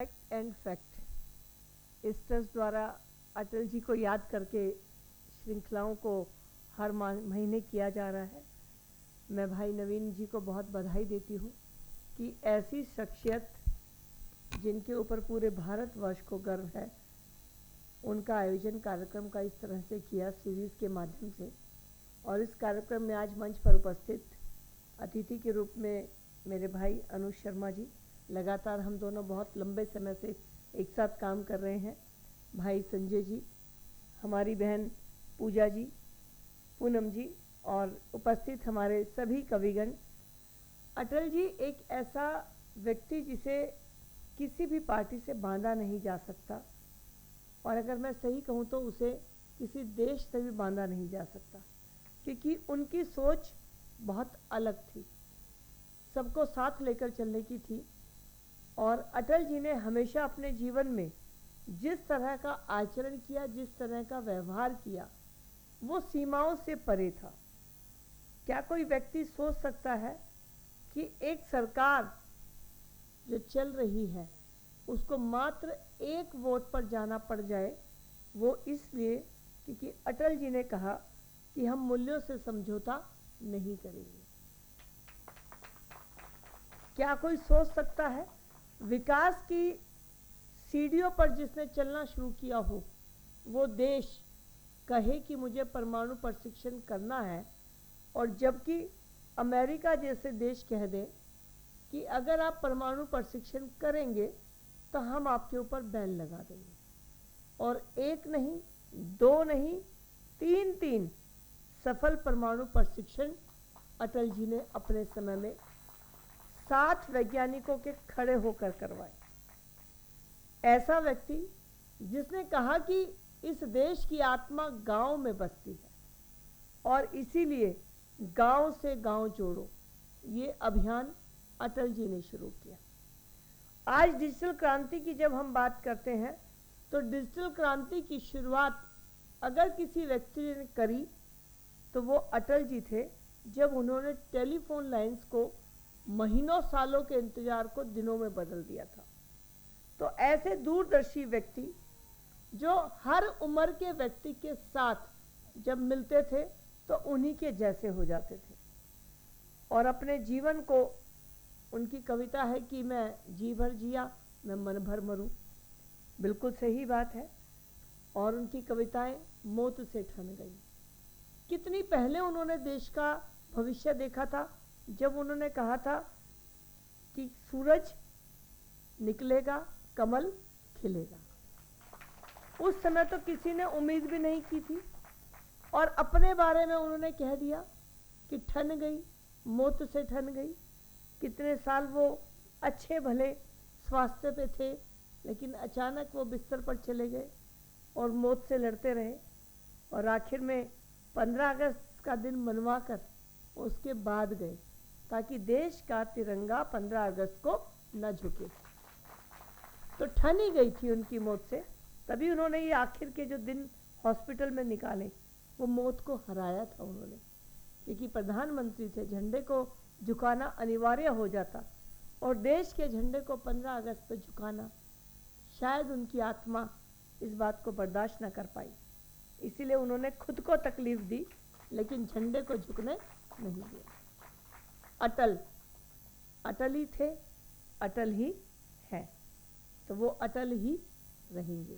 Fact and fact इस trust द्वारा अटल जी को याद करके श्रृंखलाओं को हर महीने किया जा रहा है। मैं भाई नवीन जी को बहुत बधाई देती हूँ कि ऐसी शख्सियत जिनके ऊपर पूरे भारतवर्ष को गर्व है, उनका आयोजन कार्यक्रम का इस तरह से किया सीरीज़ के माध्यम से। और इस कार्यक्रम में आज मंच पर उपस्थित अतिथि के रूप में मेरे भाई अनुज शर्मा जी, लगातार हम दोनों बहुत लंबे समय से एक साथ काम कर रहे हैं। भाई संजय जी, हमारी बहन पूजा जी, पूनम जी और उपस्थित हमारे सभी कविगण। अटल जी एक ऐसा व्यक्ति जिसे किसी भी पार्टी से बांधा नहीं जा सकता, और अगर मैं सही कहूँ तो उसे किसी देश से भी बांधा नहीं जा सकता, क्योंकि उनकी सोच बहुत अलग थी, सबको साथ लेकर चलने की थी। और अटल जी ने हमेशा अपने जीवन में जिस तरह का आचरण किया, जिस तरह का व्यवहार किया, वो सीमाओं से परे था। क्या कोई व्यक्ति सोच सकता है कि एक सरकार जो चल रही है उसको मात्र एक वोट पर जाना पड़ जाए? वो इसलिए क्योंकि अटल जी ने कहा कि हम मूल्यों से समझौता नहीं करेंगे। क्या कोई सोच सकता है विकास की सीढ़ियों पर जिसने चलना शुरू किया हो, वो देश कहे कि मुझे परमाणु प्रशिक्षण करना है, और जबकि अमेरिका जैसे देश कह दें कि अगर आप परमाणु प्रशिक्षण करेंगे तो हम आपके ऊपर बैन लगा देंगे। और एक नहीं, दो नहीं, तीन सफल परमाणु प्रशिक्षण अटल जी ने अपने समय में 7 वैज्ञानिकों के खड़े होकर करवाए। ऐसा व्यक्ति जिसने कहा कि इस देश की आत्मा गांव में बसती है, और इसीलिए गांव से गांव जोड़ो, ये अभियान अटल जी ने शुरू किया। आज डिजिटल क्रांति की जब हम बात करते हैं तो डिजिटल क्रांति की शुरुआत अगर किसी व्यक्ति ने करी तो वो अटल जी थे, जब उन्होंने टेलीफोन लाइंस को महीनों सालों के इंतजार को दिनों में बदल दिया था। तो ऐसे दूरदर्शी व्यक्ति जो हर उम्र के व्यक्ति के साथ जब मिलते थे तो उन्हीं के जैसे हो जाते थे, और अपने जीवन को, उनकी कविता है कि मैं जी भर जिया मैं मन भर मरूं, बिल्कुल सही बात है। और उनकी कविताएं मौत से ठन गई। कितनी पहले उन्होंने देश का भविष्य देखा था, जब उन्होंने कहा था कि सूरज निकलेगा, कमल खिलेगा। उस समय तो किसी ने उम्मीद भी नहीं की थी, और अपने बारे में उन्होंने कह दिया कि ठन गई, मौत से ठन गई। कितने साल वो अच्छे भले स्वास्थ्य पे थे, लेकिन अचानक वो बिस्तर पर चले गए और मौत से लड़ते रहे, और आखिर में 15 अगस्त का दिन मनवा कर उसके बाद गए, ताकि देश का तिरंगा 15 अगस्त को न झुके। तो ठन ही गई थी उनकी मौत से, तभी उन्होंने ये आखिर के जो दिन हॉस्पिटल में निकाले, वो मौत को हराया था उन्होंने, क्योंकि प्रधानमंत्री थे, झंडे को झुकाना अनिवार्य हो जाता, और देश के झंडे को 15 अगस्त पर झुकाना शायद उनकी आत्मा इस बात को बर्दाश्त न कर पाई, इसीलिए उन्होंने खुद को तकलीफ दी, लेकिन झंडे को झुकने नहीं दिया। अटल ही थे, अटल ही हैं, तो वो अटल ही रहेंगे।